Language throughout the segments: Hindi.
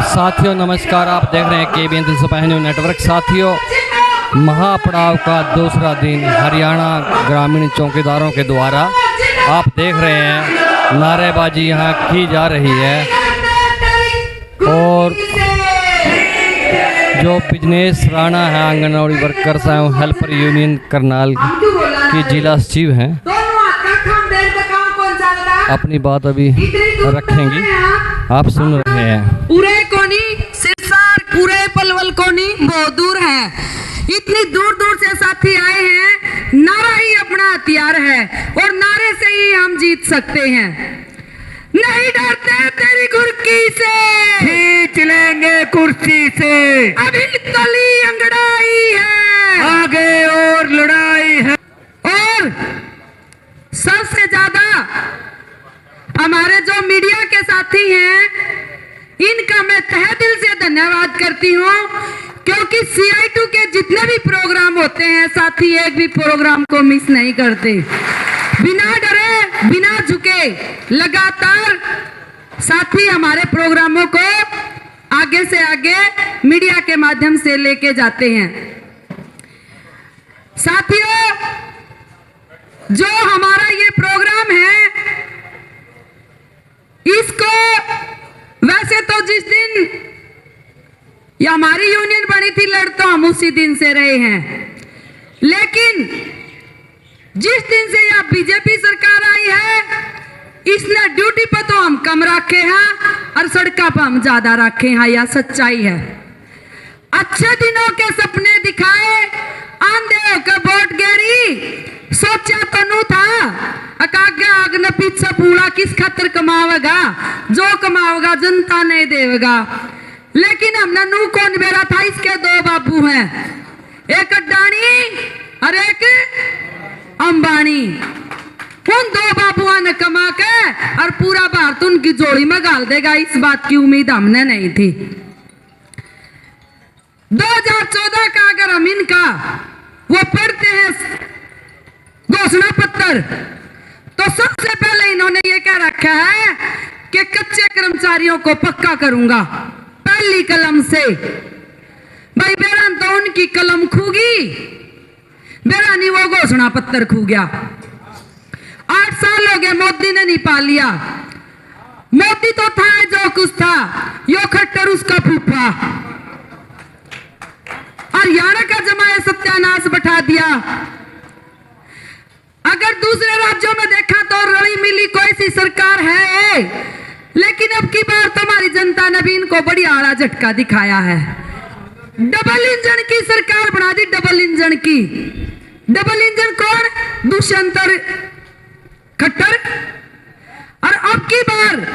साथियों नमस्कार, आप देख रहे हैं केबीएन सिपाही न्यूज़ नेटवर्क। साथियों, महापड़ाव का दूसरा दिन हरियाणा ग्रामीण चौकीदारों के द्वारा आप देख रहे हैं नारेबाजी यहाँ की जा रही है और जो बिजनेस राणा है आंगनवाड़ी वर्कर्स हैं, हेल्पर यूनियन करनाल की जिला सचिव हैं, अपनी बात अभी रखेंगी। आप सुन रहे हैं। पूरे कोनी सिरसार, पूरे पलवल कोनी बहुत दूर है, इतनी दूर दूर से साथी आए हैं। नारा ही अपना हथियार है और नारे से ही हम जीत सकते हैं। नहीं डरते तेरी गुरकी से, खींच लेंगे कुर्सी से। अभी तली अंगड़ाई है, आगे और लड़ाई है। और सबसे ज्यादा हमारे जो मीडिया के साथी हैं, इनका मैं तहे दिल से धन्यवाद करती हूँ, क्योंकि CI2 के जितने भी प्रोग्राम होते हैं साथी एक भी प्रोग्राम को मिस नहीं करते। बिना डरे, बिना झुके लगातार साथी हमारे प्रोग्रामों को आगे से आगे मीडिया के माध्यम से लेके जाते हैं। साथियों, जो हमारा ये प्रोग्राम है, इसको वैसे तो जिस दिन ये हमारी यूनियन बनी थी लड़ तो हम उसी दिन से रहे हैं, लेकिन जिस दिन से यह बीजेपी सरकार आई है, इसने ड्यूटी पर तो हम कम रखे हैं और सड़का पर हम ज्यादा रखे हैं। यह सच्चाई है। अच्छे दिनों के सपने दिखाए, आंधे होकर वोट गेरी, सोचा तो नू था अकागे आग न पीछे पूरा किस खातर कमावेगा, जो कमावेगा जनता नहीं देवेगा। लेकिन हमने नू कौन बेरा था, इसके दो बाबू हैं, एक अड्डानी और एक अंबानी। उन दो बाबुओं ने कमा के और पूरा भारत उनकी जोड़ी में गाल देगा, इस बात की उम्मीद हमने नहीं थी। 2014 का अगर हम इनका वो पढ़ते हैं घोषणा पत्र, तो सबसे पहले इन्होंने ये कह रखा है कि कच्चे कर्मचारियों को पक्का करूंगा पहली कलम से। भाई बेरा तो उनकी कलम खूगी, बेरा नहीं वो घोषणा पत्र खू गया। 8 साल हो गए, मोदी ने नहीं पा लिया। मोदी तो था जो कुछ था, यो खट्टर उसका फूफा। हरियाणा का जमाए सत्यानाश बैठा दिया। अगर दूसरे राज्यों में देखा तो रली मिली कोई सी सरकार है, लेकिन अब की बार तो हमारी जनता ने भी इनको बड़ी आड़ा झटका दिखाया है। डबल इंजन की सरकार बना दी, डबल इंजन की। डबल इंजन कौन? दुष्यंत खट्टर। और अब की बार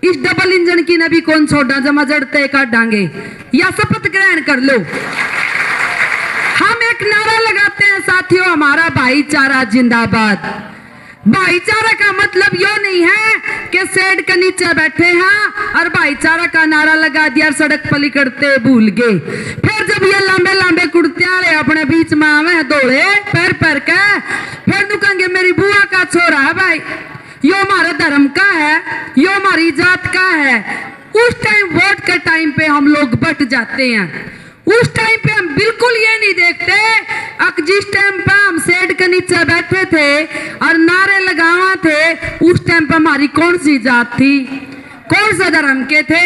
इस डबल इंजन की ने भी कौन छोड़ा, जमा जड़ते काटांगे या शपथ ग्रहण कर लो। हम एक नारा लगाते हैं साथियों, हमारा भाईचारा जिंदाबाद। भाईचारा का मतलब यो नहीं है कि शेड के नीचे बैठे हैं और भाईचारा का नारा लगा दिया, सड़क पली करते भूल गए। फिर जब ये लंबे लंबे कुर्ते वाले अपने बीच में आवे दौड़े पैर पैर के, फिर नु कहेंगे मेरी बुआ का छोरा है, भाई यो हमारे धर्म का है, यो हमारी जात का है। उस टाइम वोट के टाइम पे हम लोग बट जाते हैं। उस टाइम पे हम बिल्कुल ये नहीं देखते जिस टाइम पे हम शेड के नीचे बैठे थे और नारे लगावा थे, उस टाइम पे हमारी कौन सी जात थी, कौन सा धर्म के थे,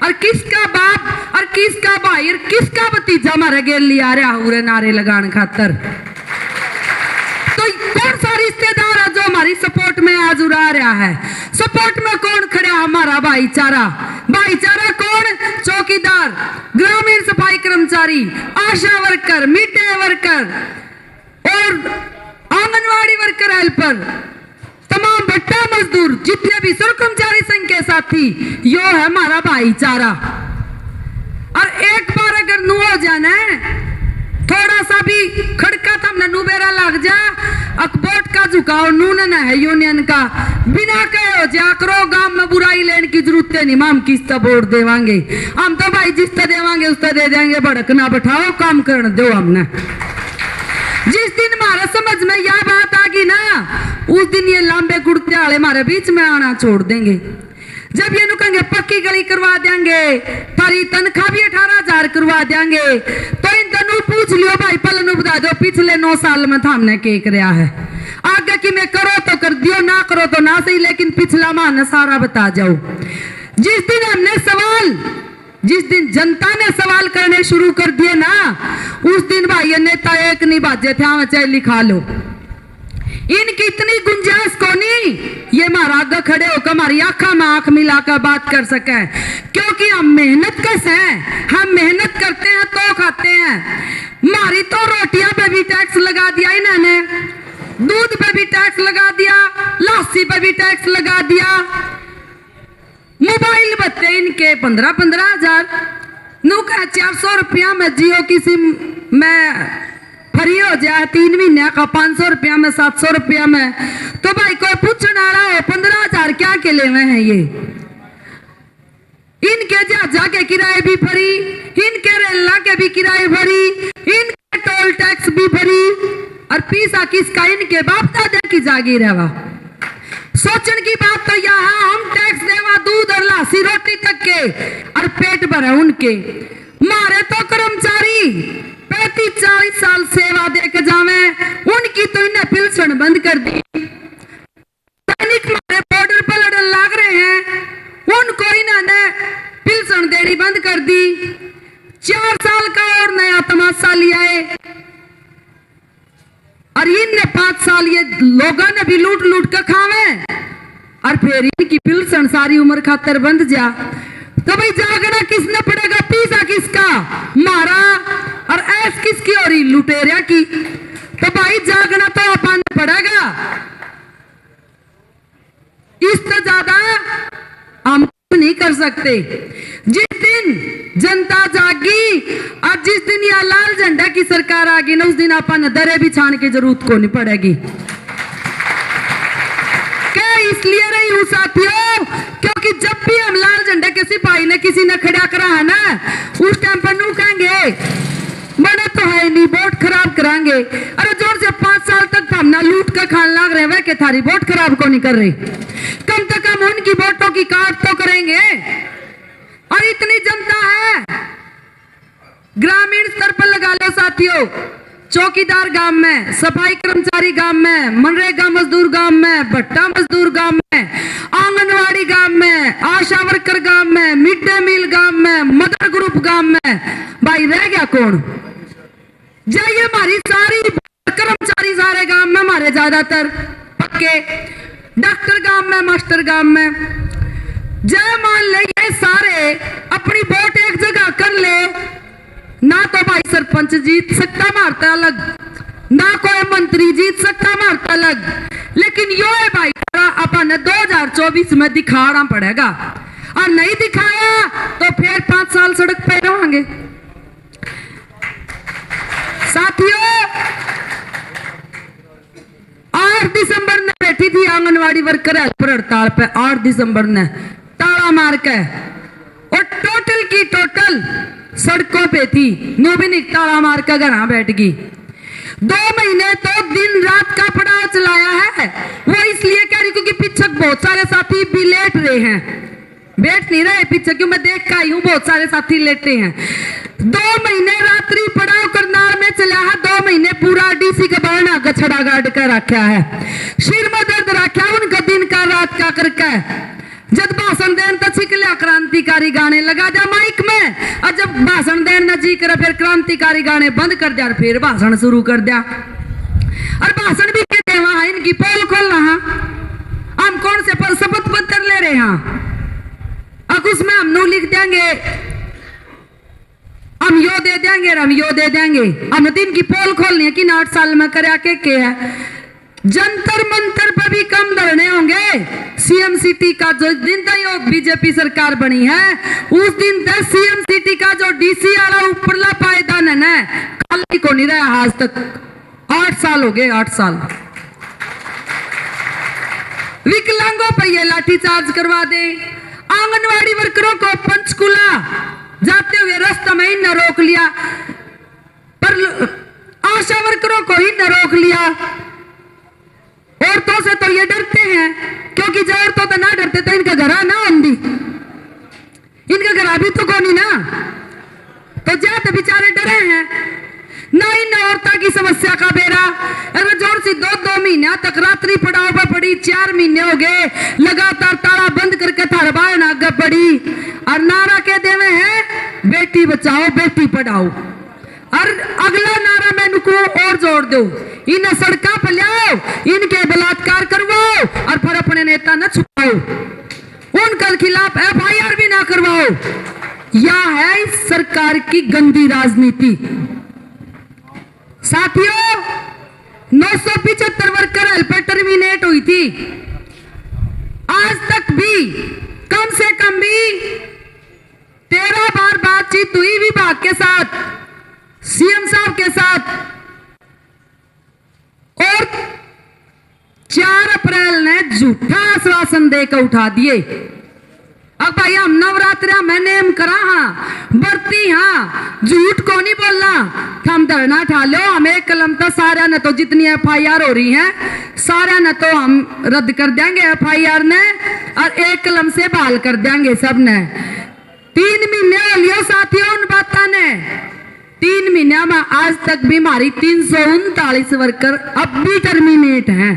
और किसका बाप और किसका भाई और किसका भतीजा हमारे गेल लिया रहा हुए नारे लगाने खातर। तो कौन सा रिश्तेदार है जो हमारी सपोर्ट में आज उड़ा रहा है? सपोर्ट में कौन खड़ा? हमारा भाईचारा। भाईचारा कौन? चौकीदार, ग्रामीण सफाई कर्मचारी, आशा वर्कर, मिड डे वर्कर और आंगनवाड़ी वर्कर, हेल्पर, तमाम भट्टा मजदूर, जितने भी श्रम कर्मचारी संघ के साथी, यो है हमारा भाईचारा। और एक बार अगर नू हो जाना थोड़ा सा भी खड़का था हमने नुबेरा लग जा, अकबोट का झुकाव नून न है यूनियन का, बिना कहो जा करो, गांव में बुराई लेने की जरूरत नहीं। हम किस्त वोट देवांगे, हम तो भाई जिसते देवांगे उसते दे देंगे, भड़कना बैठाओ, काम करने दो। हमने जिस दिन हमारे समझ में यह बात आ गई ना, उस दिन ये लंबे कुर्ते वाले हमारे बीच में आना छोड़ देंगे। जब ये नु कहेंगे पक्की गली करवा देंगे, तारी तनख्वाह भी 18,000 करवा देंगे, तो इन दोनों पूछ लियो भाई पलन बता दो पिछले 9 साल में हमने के कराया है। आगे कि मैं करो तो कर दियो, ना करो तो ना सही, लेकिन पिछला माह सारा बता जाओ। जिस दिन जनता ने सवाल करने शुरू कर दिए ना, उस दिन भाई नेता एक नहीं बाजे थे, हाँ चाहे लिखा लो। इनकी इतनी गुंजाइश को नहीं ये हमारा आगे खड़े होकर हमारी आंखों में आंख मिलाकर बात कर सके, क्योंकि हम मेहनत कश हैं, हम मेहनत करते हैं तो खाते हैं। हमारी तो रोटियां पे भी टैक्स लगा दिया इन्होंने, दूध पे भी टैक्स लगा दिया, लस्सी पे भी टैक्स लगा दिया, मोबाइल बत्ते इनके 15-15 हजार, नू का 400 रुपया में जियो की सिम में फ्री हो जाए 3 महीने का, 500 रुपया में, 700 रुपया में। तो भाई कोई पूछने आ रहा है 15,000 क्या के ले हुए हैं ये? इनके जहाजा के किराए भी फ्री, इनके रेला के भी किराए फ्री, इनके टोल टैक्स भी फ्री, और पीसा किसका? इनके बाप दादा की जागीर है। वह सोचने की बात तो यहाँ हम टैक्स देवा दूध और लासी रोटी तक के, और पेट भरे उनके। मारे तो कर्मचारी 35-40 साल सेवा दे के जावे, उनकी तो इन्हें पेंशन बंद कर दी। सैनिक मारे बॉर्डर पर लड़न लाग रहे हैं, उनको इन्होंने पेंशन देनी बंद कर दी। 4 साल का और नया तमाशा लिया है, और इनने 5 साल ये लोगों ने भी लूट लूट कर खावे, और फिर इनकी पेंशन सारी उम्र खातर बंद जा। तो भाई जागना किसने पड़ेगा? पीसा किसका? मारा, और ऐस किसकी हो रही? लुटेरिया की। तो भाई जागना तो अपन पड़ेगा, इससे ज्यादा हम नहीं कर सकते। जिस दिन जनता जागी और जिस दिन यह लाल झंडा की सरकार आ गई ना, उस दिन अपन दरे भी छान की जरूरत को नहीं पड़ेगी। क्या इसलिए रही हूं साथियों, क्योंकि जब भी हम लाल झंडे के सिपाही ने किसी ने खड़ा करा है ना, उस टाइम पर नू कहेंगे बना तो है नहीं, वोट खराब कराएंगे। अरे जोर से 5 साल तक हम ना लूट कर खान लाग रहे, वह के थारी वोट खराब को नहीं कर रही, कम से कम उनकी वोटों की काट तो करेंगे। और इतनी जनता है, ग्रामीण स्तर पर लगा लो साथियों, चौकीदार गांव में, सफाई कर्मचारी गांव में, मनरेगा मजदूर गांव में, भट्टा मजदूर गांव में, आंगनवाड़ी गांव में, आशा वर्कर गांव में, मिड डे मील गांव में, मदर ग्रुप गांव में, भाई रह गया कौन? जाइए हमारी सारी कर्मचारी सारे गांव में, हमारे ज्यादातर पक्के, डॉक्टर गांव में, मास्टर गांव में, जय मान ले ये सारे अपनी वोट एक जगह कर ले ना, तो भाई सरपंच जीत सकता मारता अलग, ना कोई मंत्री जीत सकता मारता अलग, लेकिन यो है भाई अपन 2024 में दिखाना पड़ेगा, और नहीं दिखाया तो फिर 5 साल सड़क पे रहेंगे। साथियों 8 दिसंबर ने बैठी थी आंगनवाड़ी वर्कर हेल्पर हड़ताल पे, 8 दिसंबर ने ताला मार के, और टोटल की टोटल सड़कों पे थी, नो भी नहीं ताला मार कर घर बैठ गई। 2 महीने तो दिन रात का पड़ाव चलाया है। वो इसलिए कह रही क्योंकि पीछे बहुत सारे साथी भी लेट रहे हैं, बैठ नहीं रहे पीछे, क्यों मैं देख का आई हूँ बहुत सारे साथी लेटे हैं। 2 महीने रात्रि पड़ाव करनाल में चला है, 2 महीने पूरा डीसी का बरना गछड़ा गाड़ कर रखा है, सिर में दर्द रखा उनका दिन का रात का करके। जब भाषण देन तो छिकलिया क्रांतिकारी गाने लगा जा माइक में, और जब भाषण देन न जी करे फिर क्रांतिकारी गाने बंद कर दिया, फिर भाषण शुरू कर दिया। और भाषण भी कहते हैं वहां इनकी पोल खोल रहा, हम कौन से पर शपथ पत्र ले रहे हैं, अब उसमें हम नो लिख देंगे, हम यो दे देंगे, हम यो दे देंगे। हम दिन की पोल खोलनी है कि 8 साल में कर के है। जंतर मंतर पर भी कम धरने होंगे। सीएम सिटी का जो दिन तक बीजेपी सरकार बनी है, उस दिन तक सीएम सिटी का जो डीसी वाला ऊपरला पायदान है ना, खाली को नहीं रहा आज तक। 8 साल हो गए, 8 साल। विकलांगों पर ये लाठीचार्ज करवा दे, आंगनवाड़ी वर्करों को पंचकुला जाते हुए रास्ता में ही न रोक लिया, पर आशा वर्करों को ही न रोक लिया। औरतों से तो ये डरते हैं, क्योंकि जरूर तो ना डरते तो इनका घर ना होंगी, इनका घर अभी तो कोनी ना, तो जाते बेचारे डरे हैं ना। इन औरतों की समस्या का बेरा अगर जोर से 2 महीना तक रात्रि पड़ाव पर पड़ी, 4 महीने हो गए लगातार ताला बंद करके थारबाए ना आगे पड़ी और नारा कह देवे है बेटी बचाओ बेटी पढ़ाओ। और अगला नारा मैंने को और जोड़ दो, इन सड़का पर लाओ, इनके बलात्कार करवाओ और फिर अपने नेता न छुपाओ, उनके खिलाफ FIR भी ना करवाओ। यह है इस सरकार की गंदी राजनीति। साथियों, 975 वर्कर हेल्पर टर्मिनेट हुई थी, आज तक भी कम से कम भी 13 बार बातचीत हुई विभाग के साथ, CM साहब के साथ, और 4 अप्रैल ने झूठा आश्वासन देकर उठा दिए। अब भाई हम नवरात्रा में नेम करा हाँ बरती हाँ, झूठ को नहीं बोलना। हम धरना ठा लो, हम एक कलम तो सारा न तो जितनी FIR हो रही हैं सारा न तो हम रद्द कर देंगे FIR ने, और एक कलम से बहाल कर देंगे सब ने। 3 महीने हो लियो साथियों उन बातों ने, 3 महीने में आज तक भी हमारी 339 वर्कर अब भी टर्मिनेट हैं।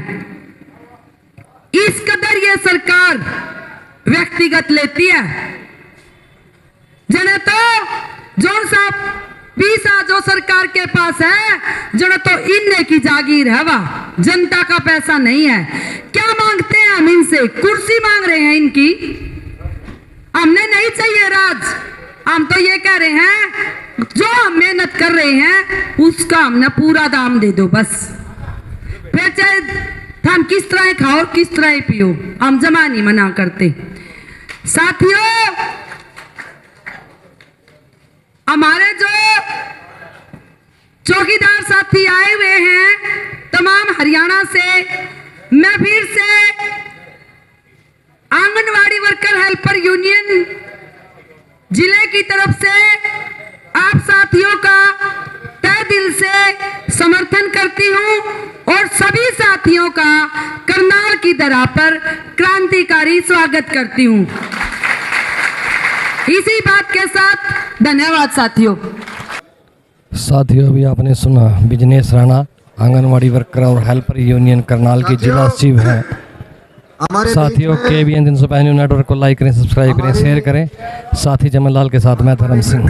इस कदर ये सरकार व्यक्तिगत लेती है। जने तो जो साहब पैसा जो सरकार के पास है, जने तो इनने की जागीर है, वह जनता का पैसा नहीं है। क्या मांगते हैं हम इनसे? कुर्सी मांग रहे हैं इनकी। हमने नहीं चाहिए राज, हम तो ये कह रहे हैं जो हम मेहनत कर रहे हैं उसका हमने पूरा दाम दे दो बस। फिर चाहे हम किस तरह खाओ किस तरह पियो, हम जमा नहीं मना करते। साथियों, हमारे जो चौकीदार साथी आए हुए हैं तमाम हरियाणा से, मैं फिर से आंगनवाड़ी वर्कर हेल्पर यूनियन जिले की तरफ से आप साथियों का तहे दिल से समर्थन करती हूं और सभी साथियों का करनाल की धरा पर क्रांतिकारी स्वागत करती हूं। इसी बात के साथ धन्यवाद साथियों। साथियों, अभी आपने सुना बिजनेस राणा आंगनवाड़ी वर्कर और हेल्पर यूनियन करनाल की जिला सचिव हैं। साथियों, KBN 365 न्यूज़ नेटवर्क को लाइक करें, सब्सक्राइब करें, शेयर करें। साथी जमन लाल के साथ मैं धर्म सिंह।